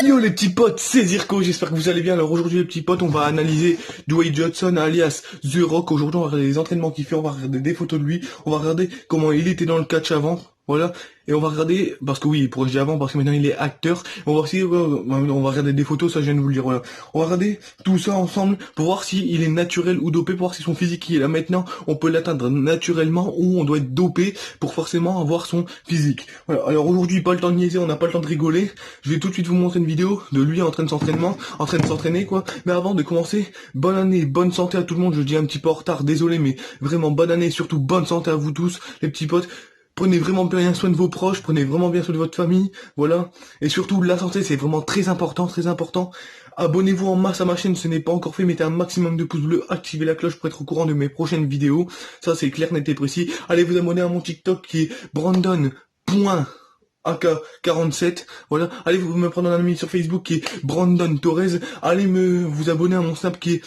Yo les petits potes, c'est Zirko, j'espère que vous allez bien. Alors aujourd'hui les petits potes, on va analyser Dwayne Johnson alias The Rock. Aujourd'hui on va regarder les entraînements qu'il fait, on va regarder des photos de lui, on va regarder comment il était dans le catch avant, voilà. Et on va regarder, parce que oui, pourquoi je dis avant, parce que maintenant il est acteur. On va aussi, on va regarder des photos, ça je viens de vous le dire, voilà. On va regarder tout ça ensemble pour voir si il est naturel ou dopé, pour voir si son physique qui est là maintenant, on peut l'atteindre naturellement ou on doit être dopé pour forcément avoir son physique. Voilà. Alors aujourd'hui, pas le temps de niaiser, on n'a pas le temps de rigoler. Je vais tout de suite vous montrer une vidéo de lui en train de s'entraîner quoi. Mais avant de commencer, bonne année, bonne santé à tout le monde. Je dis un petit peu en retard, désolé, mais vraiment bonne année, surtout bonne santé à vous tous, les petits potes. Prenez vraiment bien soin de vos proches, prenez vraiment bien soin de votre famille, voilà. Et surtout, la santé, c'est vraiment très important, très important. Abonnez-vous en masse à ma chaîne, ce n'est pas encore fait, mettez un maximum de pouces bleus, activez la cloche pour être au courant de mes prochaines vidéos. Ça, c'est clair, net et précis. Allez vous abonner à mon TikTok qui est Brandon.AK47, voilà. Allez vous me prendre un ami sur Facebook qui est Brandon Torres. Allez vous abonner à mon Snap qui est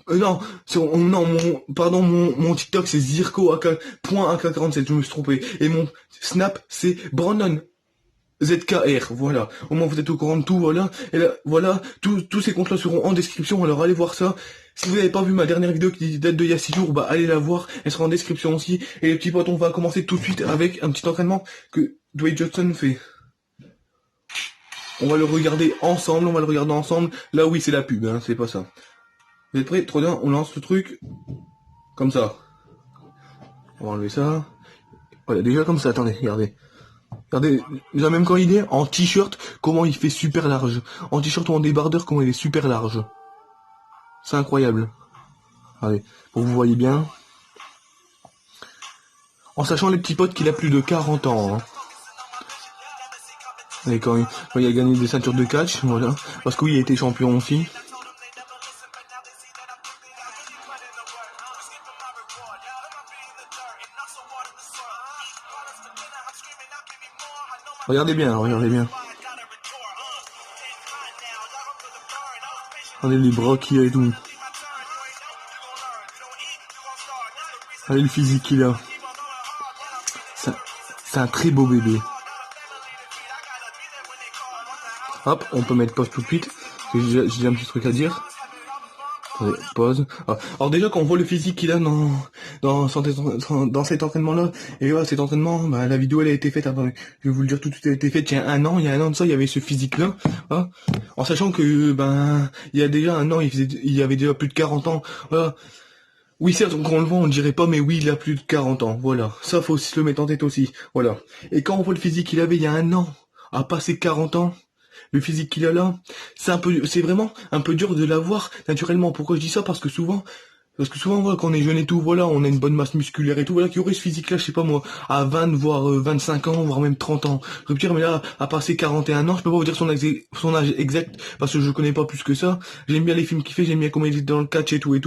mon TikTok c'est Zirko AK.AK47, je me suis trompé. Et mon Snap c'est Brandon ZKR, voilà. Au moins vous êtes au courant de tout, voilà. Et là, voilà, tous ces comptes-là seront en description, alors allez voir ça. Si vous n'avez pas vu ma dernière vidéo qui date de il y a 6 jours, bah allez la voir, elle sera en description aussi. Et les petits potes, on va commencer tout de suite avec un petit entraînement que Dwayne Johnson fait. On va le regarder ensemble, Là oui c'est la pub, hein, c'est pas ça. Vous êtes prêts? Trop bien, on lance le truc. Comme ça. On va enlever ça. Voilà, déjà comme ça, attendez, regardez. Regardez, déjà même quand il est en t-shirt, comment il fait super large. En t-shirt ou en débardeur, comment il est super large. C'est incroyable. Allez, pour que vous voyez bien. En sachant les petits potes qu'il a plus de 40 ans. Hein. Et quand il a gagné des ceintures de catch, voilà. Parce que oui, il a été champion aussi. Regardez bien, regardez bien. Regardez les bras qu'il a et tout. Regardez le physique qu'il a. C'est un très beau bébé. Hop, on peut mettre pause tout de suite. J'ai un petit truc à dire. Attendez, pause. Alors déjà quand on voit le physique qu'il a dans cet entraînement-là, et voilà, cet entraînement, bah, la vidéo elle a été faite, attendez, je vais vous le dire tout de suite, elle a été faite il y a un an de ça, il y avait ce physique-là, hein, en sachant que ben il y a déjà un an, il y avait déjà plus de 40 ans, voilà. Oui certes, quand on le voit on ne dirait pas, mais oui il a plus de 40 ans, voilà. Ça faut se le mettre en tête aussi, voilà. Et quand on voit le physique qu'il avait il y a un an, à passer 40 ans, le physique qu'il a là, c'est vraiment un peu dur de l'avoir naturellement. Pourquoi je dis ça? Parce que souvent, voilà, quand on est jeune et tout, voilà, on a une bonne masse musculaire et tout, voilà, qui aurait ce physique-là, je sais pas moi, à 20, voire 25 ans, voire même 30 ans. Je veux dire, mais là, à passer 41 ans, je peux pas vous dire son âge exact, parce que je connais pas plus que ça. J'aime bien les films qu'il fait, j'aime bien comment il est dans le catch et tout, et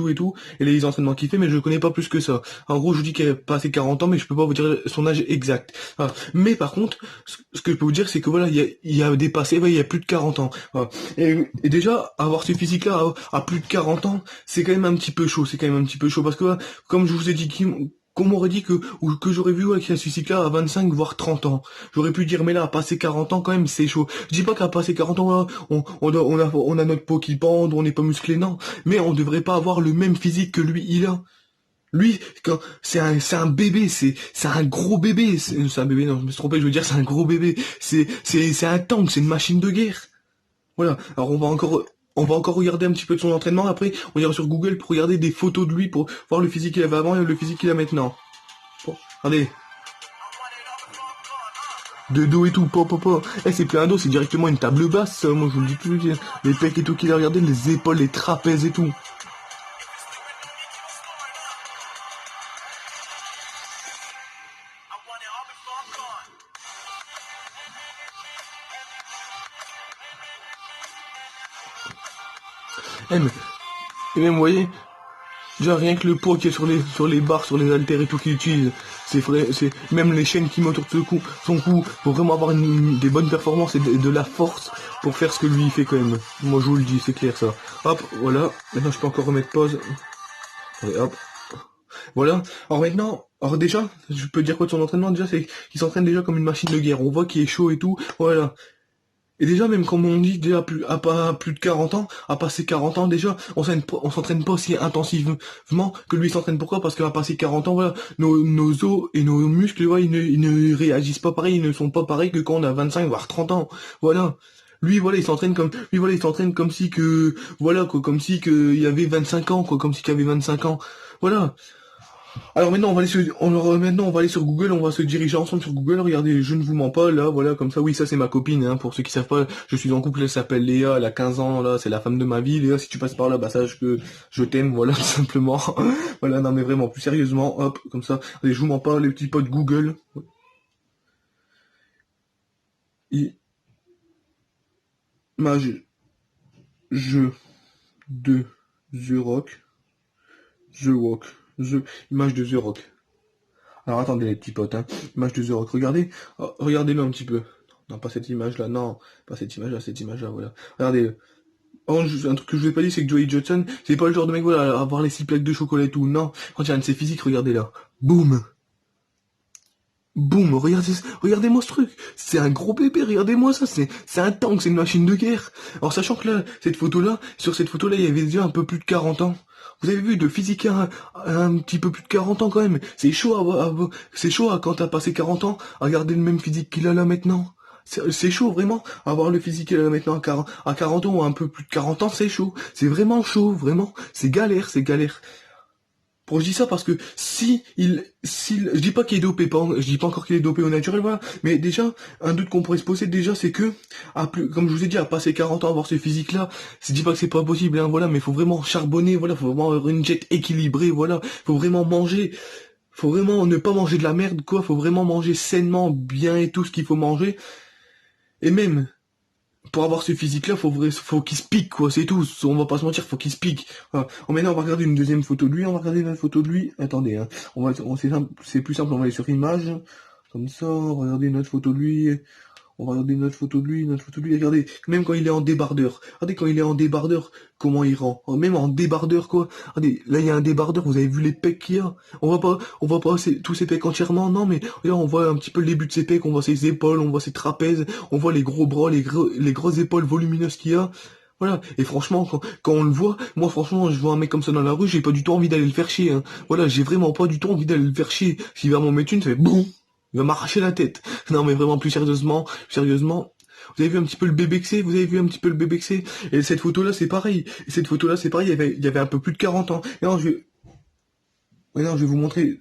les entraînements qu'il fait, mais je connais pas plus que ça. En gros, je vous dis qu'il a passé 40 ans, mais je peux pas vous dire son âge exact. Voilà. Mais par contre, ce que je peux vous dire, c'est que voilà, il a dépassé, il y a plus de 40 ans. Voilà. Et déjà, avoir ce physique-là à plus de 40 ans, c'est quand même un petit peu chaud, parce que, comme je vous ai dit, qu'on m'aurait dit que j'aurais vu qu'il y a ce physique-là à 25 voire 30 ans. J'aurais pu dire mais là à passer 40 ans quand même c'est chaud. Je dis pas qu'à passer 40 ans là, on a notre peau qui pend, on n'est pas musclé, non, mais on devrait pas avoir le même physique que lui il a. Lui, c'est un bébé, c'est un gros bébé, c'est un bébé, non, je me suis trompé, je veux dire c'est un gros bébé, c'est un tank, c'est une machine de guerre. Voilà. Alors on va encore regarder un petit peu de son entraînement. Après, on ira sur Google pour regarder des photos de lui pour voir le physique qu'il avait avant et le physique qu'il a maintenant. Bon, regardez. De dos et tout, c'est plus un dos, c'est directement une table basse, ça. Moi je vous le dis tout de suite. Les pecs et tout qu'il a regardé, les épaules, les trapèzes et tout. Et même, vous voyez, déjà rien que le poids qu'il y a sur les barres, sur les haltères et tout qu'il utilise, c'est vrai, c'est même les chaînes qui mettent autour de son cou, faut vraiment avoir des bonnes performances et de la force pour faire ce que lui il fait quand même. Moi je vous le dis, c'est clair ça. Hop, voilà, maintenant je peux encore remettre pause. Allez, hop. Voilà. Alors déjà, je peux dire quoi de son entraînement déjà, c'est qu'il s'entraîne déjà comme une machine de guerre. On voit qu'il est chaud et tout, voilà. Et déjà, même comme on dit, déjà à pas plus de 40 ans, à passer 40 ans déjà, on s'entraîne pas aussi intensivement que lui s'entraîne. Pourquoi? Parce qu'à passer 40 ans, voilà, nos os et nos muscles, voilà, ils ne réagissent pas pareil, ils ne sont pas pareils que quand on a 25 voire 30 ans. Voilà. Lui, voilà, il s'entraîne comme si que, voilà, quoi, comme si que il avait 25 ans, quoi, comme si qu'il avait 25 ans. Voilà. Alors maintenant on va aller sur Google, on va se diriger ensemble sur Google. Regardez, je ne vous mens pas là, voilà comme ça. Oui, ça c'est ma copine. Hein, pour ceux qui savent pas, je suis en couple. Elle s'appelle Léa, elle a 15 ans là, c'est la femme de ma vie. Léa, si tu passes par là, bah sache que je t'aime, voilà tout simplement. Voilà, non mais vraiment plus sérieusement, hop comme ça. Allez, je vous mens pas, les petits potes Google. Image jeu de The Rock, The Rock, image de The Rock. Alors attendez les petits potes, hein. Image de The Rock, regardez, oh, regardez-le un petit peu. Non, pas cette image-là, non, pas cette image-là, voilà. Regardez-le. Oh, un truc que je vous ai pas dit, c'est que Joey Judson, c'est pas le genre de mec, voilà, à avoir les 6 plaques de chocolat et tout, non. Quand il y a un de ses physiques, regardez là. Boum. Boum, regardez-moi ce truc. C'est un gros bébé, regardez-moi ça, c'est un tank, c'est une machine de guerre. Alors sachant que là, sur cette photo-là, il y avait déjà un peu plus de 40 ans. Vous avez vu, de physique un petit peu plus de 40 ans quand même. C'est chaud c'est chaud quand t'as passé 40 ans à garder le même physique qu'il a là maintenant. C'est chaud vraiment, avoir le physique qu'il a là maintenant à 40 ans ou un peu plus de 40 ans, c'est chaud. C'est vraiment chaud, vraiment. C'est galère, c'est galère. Pour je dis ça parce que je dis pas qu'il est dopé, je dis pas encore qu'il est dopé au naturel, voilà. Mais déjà, un doute qu'on pourrait se poser déjà, c'est que, comme je vous ai dit, à passer 40 ans, avoir ce physique-là, je dis pas que c'est pas possible, hein, voilà, mais faut vraiment charbonner, voilà, faut vraiment avoir une diète équilibrée, voilà, faut vraiment manger, faut vraiment ne pas manger de la merde, quoi, faut vraiment manger sainement, bien et tout ce qu'il faut manger. Et même, pour avoir ce physique-là, faut qu'il se pique, quoi, c'est tout. On va pas se mentir, faut qu'il se pique. Voilà. Maintenant, on va regarder une deuxième photo de lui, on va regarder une photo de lui. Attendez, hein. C'est plus simple, on va aller sur image. Comme ça, on va regarder une autre photo de lui. On va regarder une autre photo de lui. Regardez, même quand il est en débardeur. Regardez quand il est en débardeur, comment il rend. Même en débardeur, quoi. Regardez, là, il y a un débardeur, vous avez vu les pecs qu'il y a. On va pas tous ses pecs entièrement, non, mais là, on voit un petit peu le début de ses pecs, on voit ses épaules, on voit ses trapèzes, on voit les gros bras, les grosses épaules volumineuses qu'il y a. Voilà. Et franchement, quand on le voit, moi, franchement, je vois un mec comme ça dans la rue, j'ai pas du tout envie d'aller le faire chier, hein. Voilà, j'ai vraiment pas du tout envie d'aller le faire chier. S'il va m'en mettre une, ça fait boum. Il va m'arracher la tête. Non, mais vraiment, plus sérieusement. Vous avez vu un petit peu le bébé que c'est? Vous avez vu un petit peu le bébé que c'est? Et cette photo-là, c'est pareil. Et cette photo-là, c'est pareil. Il y avait un peu plus de 40 ans. Et non, je vais vous montrer.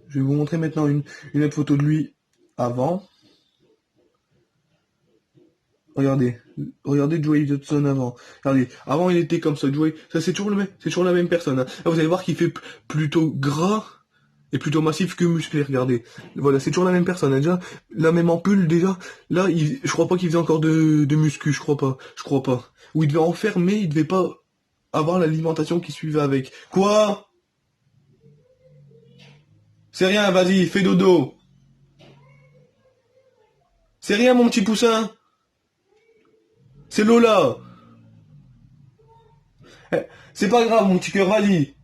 Je vais vous montrer maintenant une autre photo de lui avant. Regardez. Regardez Joey Johnson avant. Regardez. Avant, il était comme ça, Joey. Ça, c'est toujours la même personne, hein. Là, vous allez voir qu'il fait plutôt gras et plutôt massif que musclé, regardez. Voilà, c'est toujours la même personne, hein. Déjà, la même ampoule, déjà. Là, je crois pas qu'il faisait encore de muscu, je crois pas. Ou il devait en faire, mais il devait pas avoir l'alimentation qui suivait avec. Quoi? C'est rien, vas-y, fais dodo. C'est rien, mon petit poussin. C'est Lola. C'est pas grave, mon petit cœur, vas-y.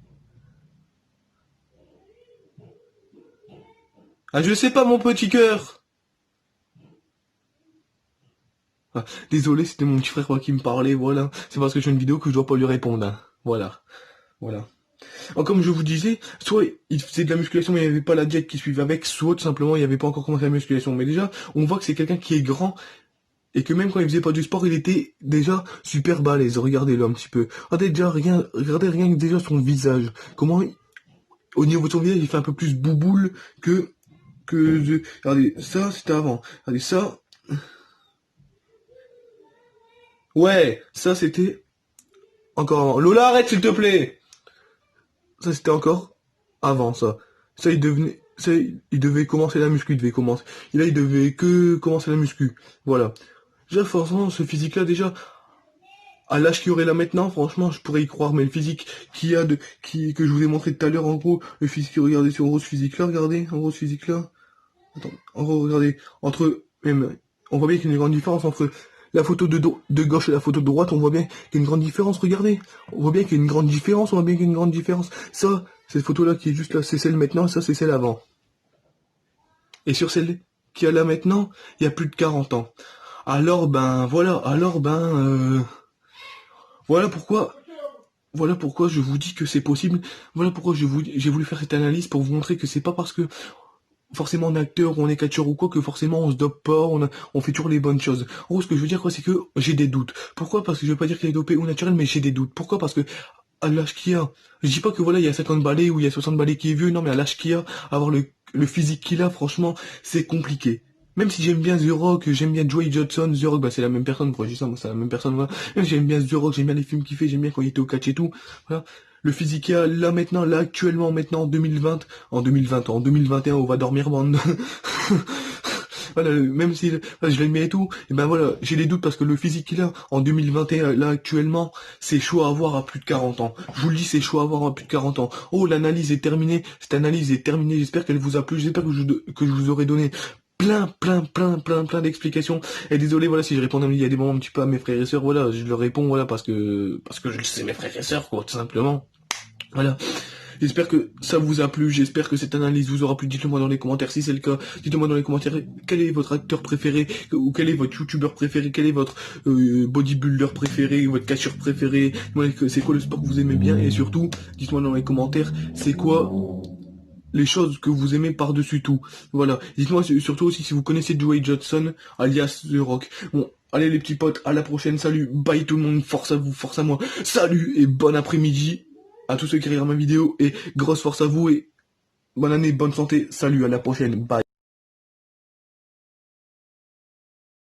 Ah, je sais pas, mon petit cœur. Ah, désolé, c'était mon petit frère quoi, qui me parlait, voilà. C'est parce que j'ai une vidéo que je dois pas lui répondre, hein. Voilà. Voilà. Alors, comme je vous disais, soit il faisait de la musculation mais il n'y avait pas la diète qui suivait avec, soit tout simplement il n'y avait pas encore commencé la musculation. Mais déjà, on voit que c'est quelqu'un qui est grand et que même quand il faisait pas du sport, il était déjà super balèze. Regardez-le un petit peu. Regardez rien que déjà son visage. Au niveau de son visage, il fait un peu plus bouboule regardez, ça c'était avant. Regardez ça. Ouais, ça c'était encore avant. Lola, arrête s'il te plaît. Ça c'était encore avant ça. Il devait commencer la muscu, il devait commencer. Et là, il devait que commencer la muscu. Voilà. Déjà, forcément, ce physique-là, déjà, à l'âge qu'il aurait là maintenant, franchement, je pourrais y croire, mais le physique que je vous ai montré tout à l'heure, en gros, le physique, regardez sur gros ce physique-là, regardez, en gros ce physique-là. Attends, en gros, regardez, on voit bien qu'il y a une grande différence entre la photo de gauche et la photo de droite, on voit bien qu'il y a une grande différence, regardez. On voit bien qu'il y a une grande différence, Ça, cette photo-là qui est juste là, c'est celle maintenant, ça c'est celle avant. Et sur celle qu'il y a là maintenant, il y a plus de 40 ans. Alors ben voilà, voilà pourquoi voilà pourquoi je vous dis que c'est possible. Voilà pourquoi j'ai voulu faire cette analyse pour vous montrer que c'est pas parce que forcément on est acteur ou on est catcheur ou quoi que forcément on se dope pas, on fait toujours les bonnes choses. En gros, ce que je veux dire quoi, c'est que j'ai des doutes. Pourquoi? Parce que je veux pas dire qu'il est dopé ou naturel, mais j'ai des doutes. Pourquoi? Parce que à l'âge qu'il a, je dis pas que voilà, il y a 50 balais ou il y a 60 balais qui est vieux, non, mais à l'âge qu'il a, avoir le physique qu'il a, franchement, c'est compliqué. Même si j'aime bien The Rock, j'aime bien Dwayne Johnson, The Rock, bah c'est la même personne, pourquoi je dis ça, moi c'est la même personne, voilà. Même si j'aime bien The Rock, j'aime bien les films qu'il fait, j'aime bien quand il était au catch et tout, voilà. Le physique qu'il a, là maintenant, là actuellement, maintenant, en 2020, en 2021, on va dormir, bande. Voilà, même si voilà, je l'aimais et tout, et ben voilà, j'ai des doutes parce que le physique qu'il a en 2021, là actuellement, c'est chaud à avoir à plus de 40 ans. Je vous le dis, c'est chaud à avoir à plus de 40 ans. Oh, l'analyse est terminée, cette analyse est terminée, j'espère qu'elle vous a plu, j'espère que je vous aurai donné plein d'explications. Et désolé, voilà, si je réponds, il y a des moments un petit peu à mes frères et sœurs, voilà, je leur réponds, voilà, parce que je le sais, mes frères et sœurs, quoi, tout simplement. Voilà. J'espère que ça vous a plu, j'espère que cette analyse vous aura plu. Dites-le moi dans les commentaires si c'est le cas. Dites-le moi dans les commentaires quel est votre acteur préféré, ou quel est votre youtubeur préféré, quel est votre bodybuilder préféré, votre catcheur préféré. C'est quoi le sport que vous aimez bien, et surtout, dites-moi dans les commentaires, c'est quoi les choses que vous aimez par-dessus tout. Voilà. Dites-moi surtout aussi si vous connaissez Dwayne Johnson, alias The Rock. Bon, allez les petits potes, à la prochaine, salut, bye tout le monde, force à vous, force à moi, salut et bon après-midi à tous ceux qui regardent ma vidéo et grosse force à vous et bonne année, bonne santé, salut, à la prochaine, bye.